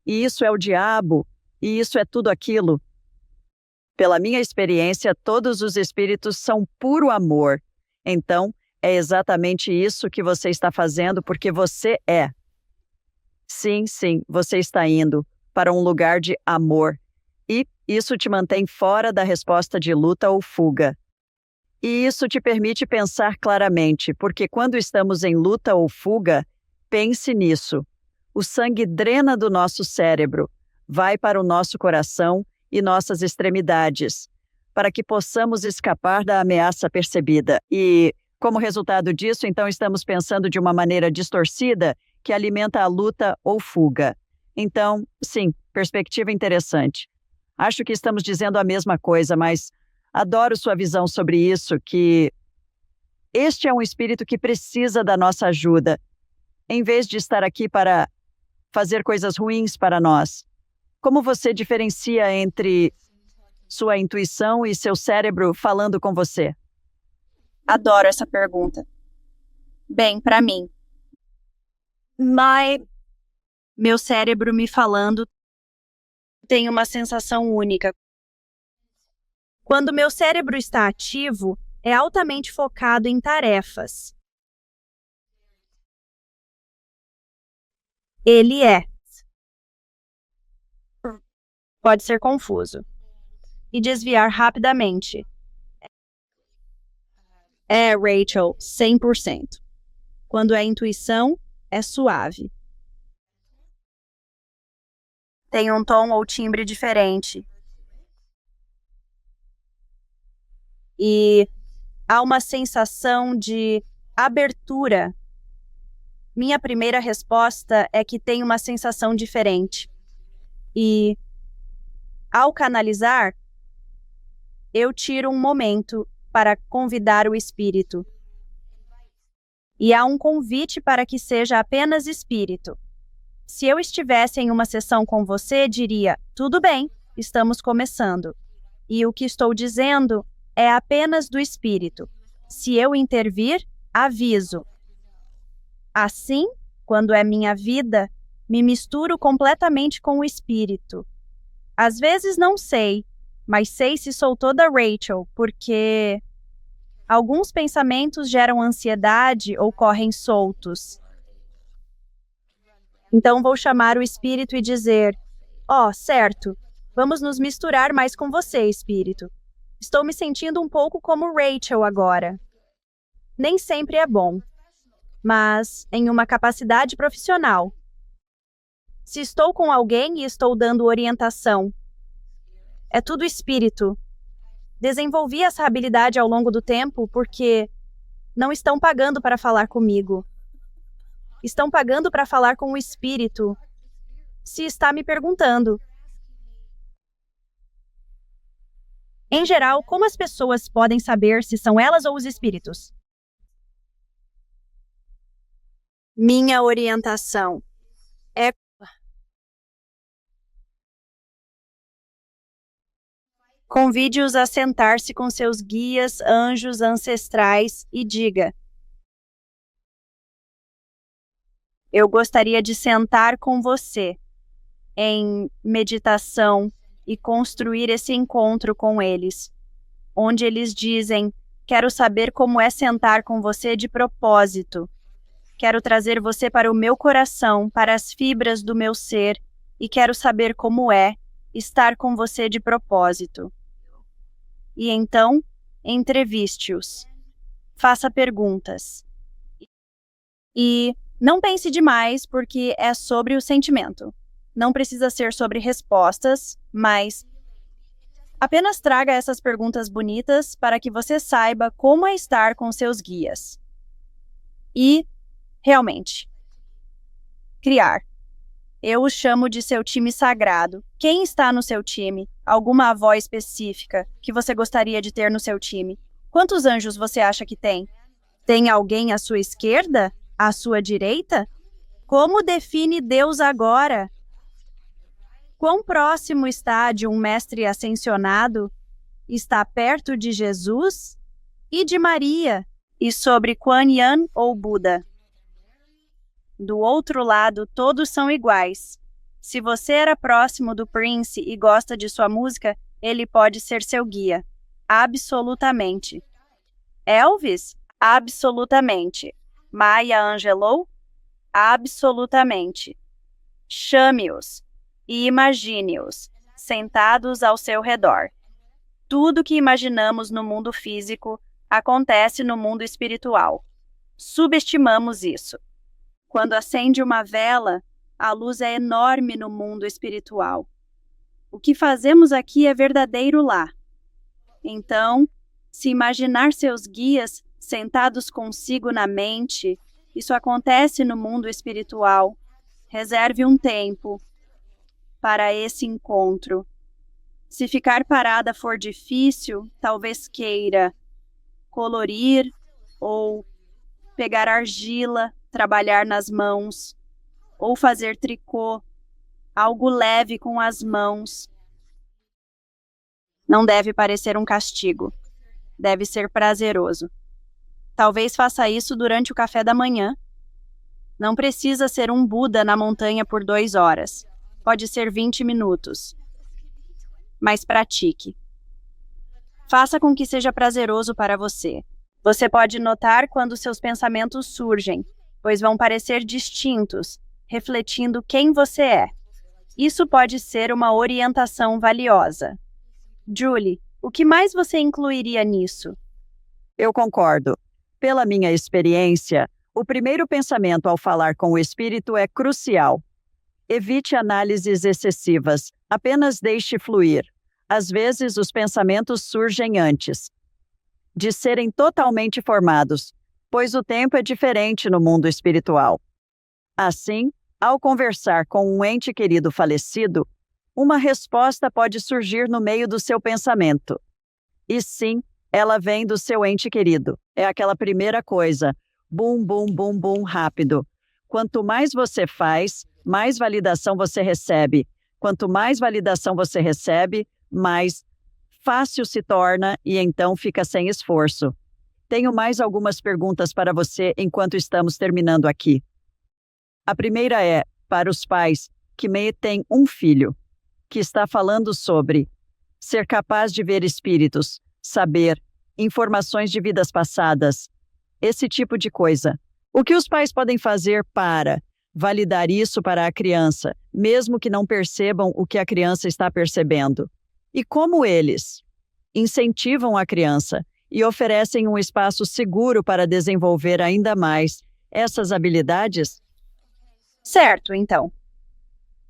B: e isso é o diabo, e isso é tudo aquilo. Pela minha experiência, todos os espíritos são puro amor. Então, é exatamente isso que você está fazendo, porque você é. Sim, você está indo para um lugar de amor. E isso te mantém fora da resposta de luta ou fuga. E isso te permite pensar claramente, porque quando estamos em luta ou fuga, pense nisso. O sangue drena do nosso cérebro, vai para o nosso coração e nossas extremidades, para que possamos escapar da ameaça percebida. E, como resultado disso, então estamos pensando de uma maneira distorcida que alimenta a luta ou fuga. Então, sim, perspectiva interessante. Acho que estamos dizendo a mesma coisa, mas adoro sua visão sobre isso, que este é um espírito que precisa da nossa ajuda, em vez de estar aqui para fazer coisas ruins para nós. Como você diferencia entre sua intuição e seu cérebro falando com você?
A: Adoro essa pergunta. Bem, para mim, meu cérebro me falando tem uma sensação única. Quando meu cérebro está ativo, é altamente focado em tarefas. Ele pode ser confuso e desviar rapidamente. Rachel, 100%. Quando é intuição, é suave. Tem um tom ou timbre diferente. E há uma sensação de abertura Minha primeira resposta é que tem uma sensação diferente. E, ao canalizar, eu tiro um momento para convidar o espírito. E há um convite para que seja apenas espírito. Se eu estivesse em uma sessão com você, diria: tudo bem, estamos começando. E o que estou dizendo é apenas do espírito. Se eu intervir, aviso. Assim, quando é minha vida, me misturo completamente com o espírito. Às vezes não sei, mas sei se sou toda Rachel, porque alguns pensamentos geram ansiedade ou correm soltos. Então vou chamar o espírito e dizer: certo, vamos nos misturar mais com você, espírito. Estou me sentindo um pouco como Rachel agora. Nem sempre é bom, mas em uma capacidade profissional. Se estou com alguém e estou dando orientação, é tudo espírito. Desenvolvi essa habilidade ao longo do tempo porque não estão pagando para falar comigo. Estão pagando para falar com o espírito. Se está me perguntando. Em geral, como as pessoas podem saber se são elas ou os espíritos? Minha orientação é: convide-os a sentar-se com seus guias, anjos ancestrais e diga: eu gostaria de sentar com você em meditação e construir esse encontro com eles, onde eles dizem: quero saber como é sentar com você de propósito. Quero trazer você para o meu coração, para as fibras do meu ser, e quero saber como é estar com você de propósito. E então, entreviste-os. Faça perguntas. E não pense demais, porque é sobre o sentimento. Não precisa ser sobre respostas, mas apenas traga essas perguntas bonitas para que você saiba como é estar com seus guias. E, realmente, criar. Eu o chamo de seu time sagrado. Quem está no seu time? Alguma avó específica que você gostaria de ter no seu time? Quantos anjos você acha que tem? Tem alguém à sua esquerda? À sua direita? Como define Deus agora? Quão próximo está de um mestre ascensionado? Está perto de Jesus? E de Maria? E sobre Kuan Yin ou Buda? Do outro lado, todos são iguais. Se você era próximo do Prince e gosta de sua música, ele pode ser seu guia. Absolutamente. Elvis? Absolutamente. Maya Angelou? Absolutamente. Chame-os e imagine-os, sentados ao seu redor. Tudo que imaginamos no mundo físico acontece no mundo espiritual. Subestimamos isso. Quando acende uma vela, a luz é enorme no mundo espiritual. O que fazemos aqui é verdadeiro lá. Então, se imaginar seus guias sentados consigo na mente, isso acontece no mundo espiritual. Reserve um tempo para esse encontro. Se ficar parada for difícil, talvez queira colorir ou pegar argila, trabalhar nas mãos, ou fazer tricô, algo leve com as mãos. Não deve parecer um castigo. Deve ser prazeroso. Talvez faça isso durante o café da manhã. Não precisa ser um Buda na montanha por 2 horas. Pode ser 20 minutos. Mas pratique. Faça com que seja prazeroso para você. Você pode notar quando seus pensamentos surgem, pois vão parecer distintos, refletindo quem você é. Isso pode ser uma orientação valiosa. Julie, o que mais você incluiria nisso?
B: Eu concordo. Pela minha experiência, o primeiro pensamento ao falar com o espírito é crucial. Evite análises excessivas, apenas deixe fluir. Às vezes, os pensamentos surgem antes de serem totalmente formados, pois o tempo é diferente no mundo espiritual. Assim, ao conversar com um ente querido falecido, uma resposta pode surgir no meio do seu pensamento. E sim, ela vem do seu ente querido. É aquela primeira coisa. Bum, bum, bum, bum, rápido. Quanto mais você faz, mais validação você recebe. Quanto mais validação você recebe, mais fácil se torna e então fica sem esforço. Tenho mais algumas perguntas para você enquanto estamos terminando aqui. A primeira é para os pais que têm um filho, que está falando sobre ser capaz de ver espíritos, saber informações de vidas passadas, esse tipo de coisa. O que os pais podem fazer para validar isso para a criança, mesmo que não percebam o que a criança está percebendo? E como eles incentivam a criança e oferecem um espaço seguro para desenvolver ainda mais essas habilidades?
A: Certo, então.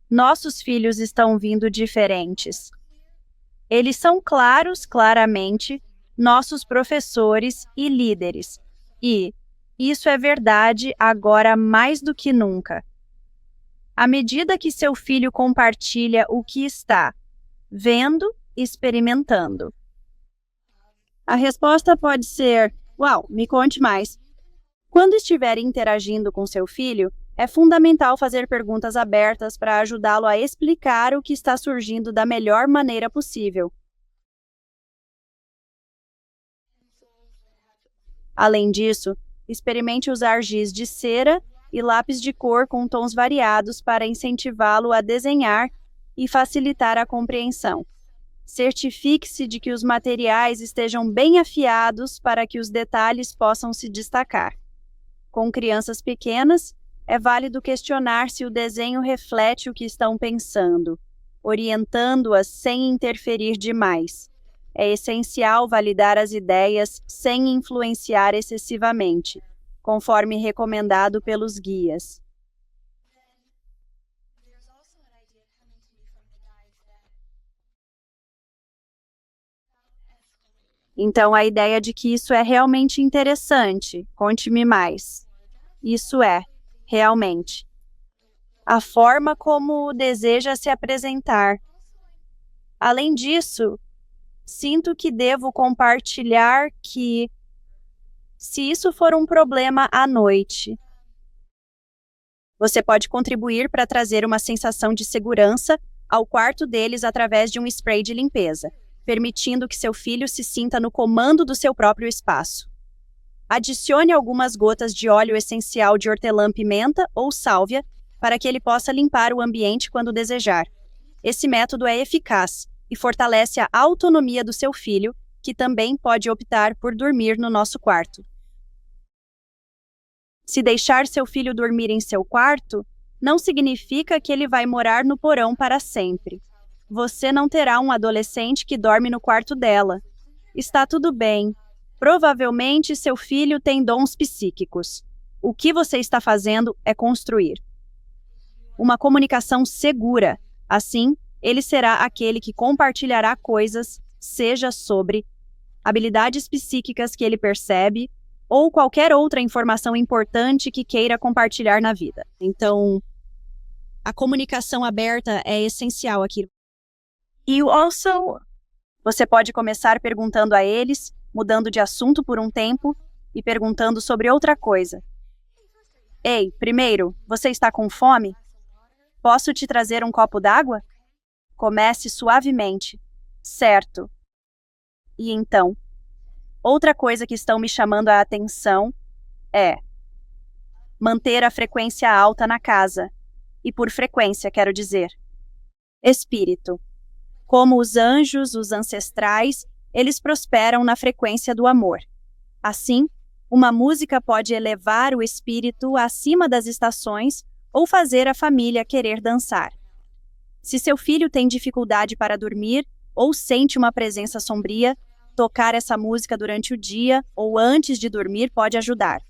A: Nossos filhos estão vindo diferentes. Eles são claramente, nossos professores e líderes. E isso é verdade agora mais do que nunca. À medida que seu filho compartilha o que está vendo, experimentando. A resposta pode ser: uau, me conte mais. Quando estiver interagindo com seu filho, é fundamental fazer perguntas abertas para ajudá-lo a explicar o que está surgindo da melhor maneira possível. Além disso, experimente usar giz de cera e lápis de cor com tons variados para incentivá-lo a desenhar e facilitar a compreensão. Certifique-se de que os materiais estejam bem afiados para que os detalhes possam se destacar. Com crianças pequenas, é válido questionar se o desenho reflete o que estão pensando, orientando-as sem interferir demais. É essencial validar as ideias sem influenciar excessivamente, conforme recomendado pelos guias. Então, a ideia de que isso é realmente interessante. Conte-me mais. Isso é, realmente. A forma como deseja se apresentar. Além disso, sinto que devo compartilhar que, se isso for um problema à noite, você pode contribuir para trazer uma sensação de segurança ao quarto deles através de um spray de limpeza, permitindo que seu filho se sinta no comando do seu próprio espaço. Adicione algumas gotas de óleo essencial de hortelã-pimenta ou sálvia para que ele possa limpar o ambiente quando desejar. Esse método é eficaz e fortalece a autonomia do seu filho, que também pode optar por dormir no nosso quarto. Se deixar seu filho dormir em seu quarto, não significa que ele vai morar no porão para sempre. Você não terá um adolescente que dorme no quarto dela. Está tudo bem. Provavelmente seu filho tem dons psíquicos. O que você está fazendo é construir uma comunicação segura. Assim, ele será aquele que compartilhará coisas, seja sobre habilidades psíquicas que ele percebe ou qualquer outra informação importante que queira compartilhar na vida. Então, a comunicação aberta é essencial aqui. E você pode começar perguntando a eles, mudando de assunto por um tempo e perguntando sobre outra coisa. Ei, primeiro, você está com fome? Posso te trazer um copo d'água? Comece suavemente. Certo. E então, outra coisa que estão me chamando a atenção é manter a frequência alta na casa. E por frequência, quero dizer, espírito. Como os anjos, os ancestrais, eles prosperam na frequência do amor. Assim, uma música pode elevar o espírito acima das estações ou fazer a família querer dançar. Se seu filho tem dificuldade para dormir ou sente uma presença sombria, tocar essa música durante o dia ou antes de dormir pode ajudar.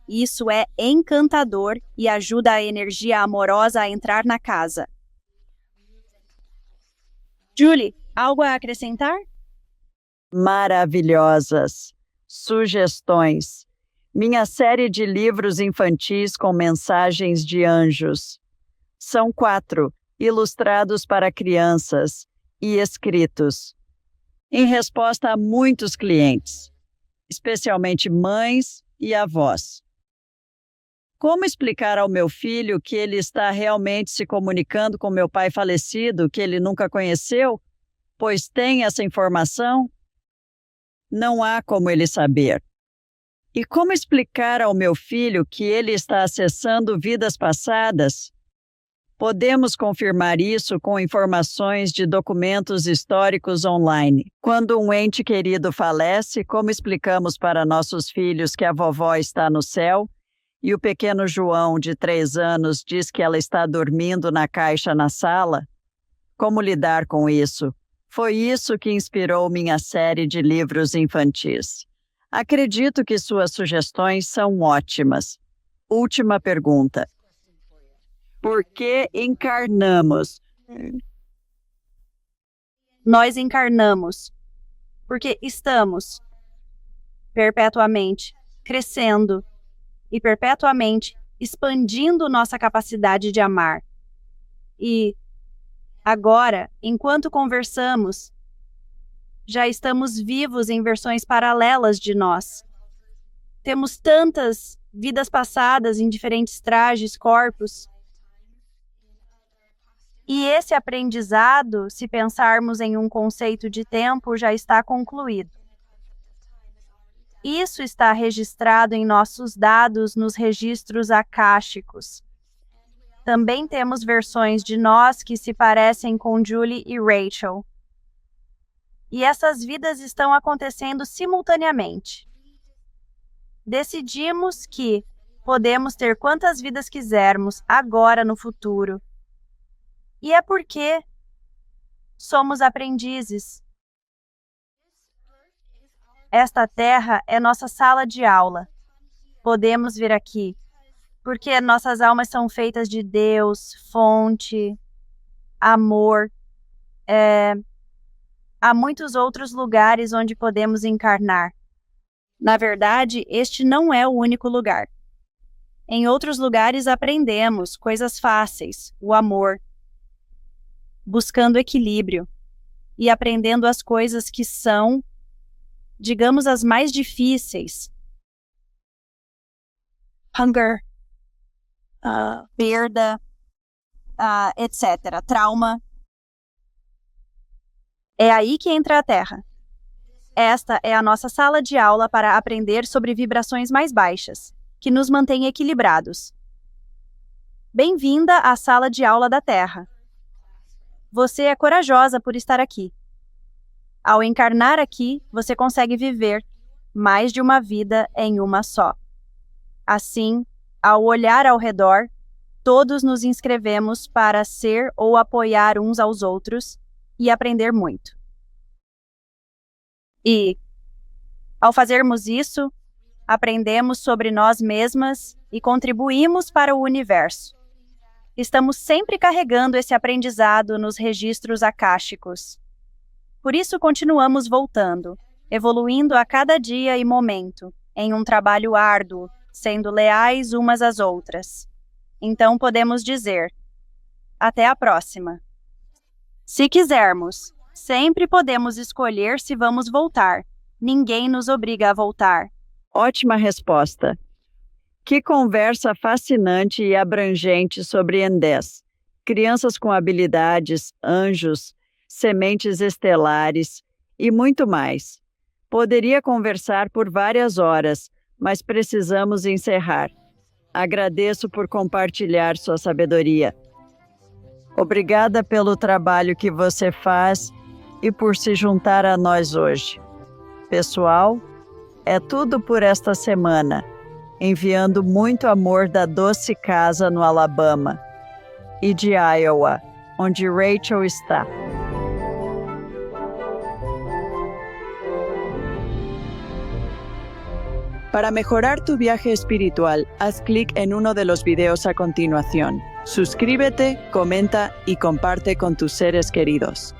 A: Isso é encantador e ajuda a energia amorosa a entrar na casa. Julie, algo a acrescentar?
B: Maravilhosas sugestões. Minha série de livros infantis com mensagens de anjos. São 4, ilustrados para crianças e escritos. Em resposta a muitos clientes, especialmente mães e avós. Como explicar ao meu filho que ele está realmente se comunicando com meu pai falecido, que ele nunca conheceu, pois tem essa informação? Não há como ele saber. E como explicar ao meu filho que ele está acessando vidas passadas? Podemos confirmar isso com informações de documentos históricos online. Quando um ente querido falece, como explicamos para nossos filhos que a vovó está no céu e o pequeno João, de 3 anos, diz que ela está dormindo na caixa na sala? Como lidar com isso? Foi isso que inspirou minha série de livros infantis. Acredito que suas sugestões são ótimas. Última pergunta. Por que encarnamos?
A: Nós encarnamos porque estamos perpetuamente crescendo e perpetuamente expandindo nossa capacidade de amar. E agora, enquanto conversamos, já estamos vivos em versões paralelas de nós. Temos tantas vidas passadas em diferentes trajes, corpos. E esse aprendizado, se pensarmos em um conceito de tempo, já está concluído. Isso está registrado em nossos dados nos registros akáshicos. Também temos versões de nós que se parecem com Julie e Rachel. E essas vidas estão acontecendo simultaneamente. Decidimos que podemos ter quantas vidas quisermos agora no futuro. E é porque somos aprendizes. Esta terra é nossa sala de aula. Podemos vir aqui, porque nossas almas são feitas de Deus, fonte, amor. Há muitos outros lugares onde podemos encarnar. Na verdade, este não é o único lugar. Em outros lugares aprendemos coisas fáceis, o amor, buscando equilíbrio e aprendendo as coisas que são, digamos, as mais difíceis. Hunger, perda, etc. Trauma. É aí que entra a Terra. Esta é a nossa sala de aula para aprender sobre vibrações mais baixas, que nos mantêm equilibrados. Bem-vinda à sala de aula da Terra. Você é corajosa por estar aqui. Ao encarnar aqui, você consegue viver mais de uma vida em uma só. Assim, ao olhar ao redor, todos nos inscrevemos para ser ou apoiar uns aos outros e aprender muito. E, ao fazermos isso, aprendemos sobre nós mesmas e contribuímos para o universo. Estamos sempre carregando esse aprendizado nos registros akáshicos. Por isso continuamos voltando, evoluindo a cada dia e momento, em um trabalho árduo, sendo leais umas às outras. Então podemos dizer, até a próxima. Se quisermos, sempre podemos escolher se vamos voltar. Ninguém nos obriga a voltar.
B: Ótima resposta. Que conversa fascinante e abrangente sobre Endés. Crianças com habilidades, anjos, sementes estelares e muito mais. Poderia conversar por várias horas, mas precisamos encerrar. Agradeço por compartilhar sua sabedoria. Obrigada pelo trabalho que você faz e por se juntar a nós hoje. Pessoal, é tudo por esta semana. Enviando muito amor da doce casa no Alabama e de Iowa, onde Rachel está.
C: Para mejorar tu viaje espiritual, haz clic en uno de los videos a continuación. Suscríbete, comenta y comparte con tus seres queridos.